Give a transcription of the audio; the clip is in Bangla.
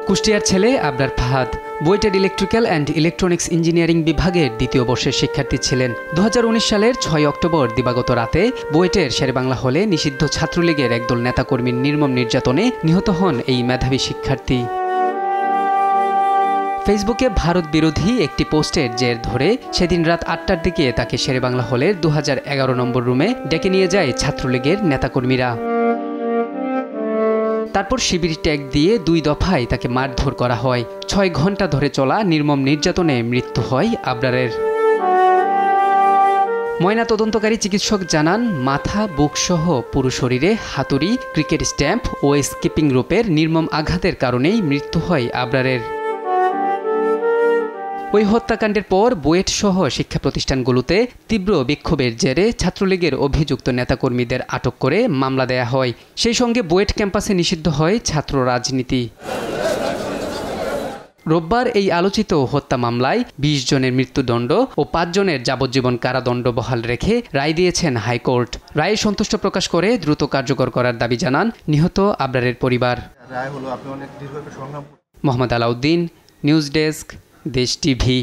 কুষ্টিয়ার ছেলে আবরার ফাহাদ বুয়েটের ইলেকট্রিক্যাল অ্যান্ড ইলেকট্রনিক্স ইঞ্জিনিয়ারিং বিভাগের দ্বিতীয় বর্ষের শিক্ষার্থী ছিলেন। 2019 সালের 6 অক্টোবর দিবাগত রাতে বুয়েটের শেরেবাংলা হলে নিষিদ্ধ ছাত্রলীগের একদল নেতাকর্মীর নির্মম নির্যাতনে নিহত হন এই মেধাবী শিক্ষার্থী। ফেসবুকে ভারত বিরোধী একটি পোস্টের জের ধরে সেদিন রাত 8টার দিকে তাকে শেরেবাংলা হলের 2011 নম্বর রুমে ডেকে নিয়ে যায় ছাত্রলীগের নেতাকর্মীরা। তারপর শিবির ট্যাগ দিয়ে 2 দফায় তাকে মারধর করা হয়। 6 ঘন্টা ধরে চলা নির্মম নির্যাতনে মৃত্যু হয় আবরারের। ময়নাতদন্তকারী চিকিৎসক জানান, মাথা, বুকসহ পুরো শরীরে হাতুড়ি, ক্রিকেট স্ট্যাম্প ও স্কিপিং রোপের নির্মম আঘাতের কারণেই মৃত্যু হয় আবরারের। ওই হত্যাকাণ্ডের পর বুয়েট সহ শিক্ষা প্রতিষ্ঠানগুলোতে তীব্র বিক্ষোভের জেরে ছাত্রলীগের অভিযুক্ত নেতাকর্মীদের আটক করে মামলা দেয়া হয়। সেই সঙ্গে বুয়েট ক্যাম্পাসে নিষিদ্ধ হয় ছাত্র রাজনীতি। রোববার এই আলোচিত হত্যা মামলায় 20 জনের মৃত্যুদণ্ড ও 5 জনের যাবজ্জীবন কারাদণ্ড বহাল রেখে রায় দিয়েছেন হাইকোর্ট। রায়ে সন্তুষ্ট প্রকাশ করে দ্রুত কার্যকর করার দাবি জানান নিহত আবরারের পরিবার। রায় হলো আপনি অনেক দীর্ঘ একটা সংগ্রাম। মোহাম্মদ আলাউদ্দিন, নিউজ ডেস্ক, দেশ টিভি।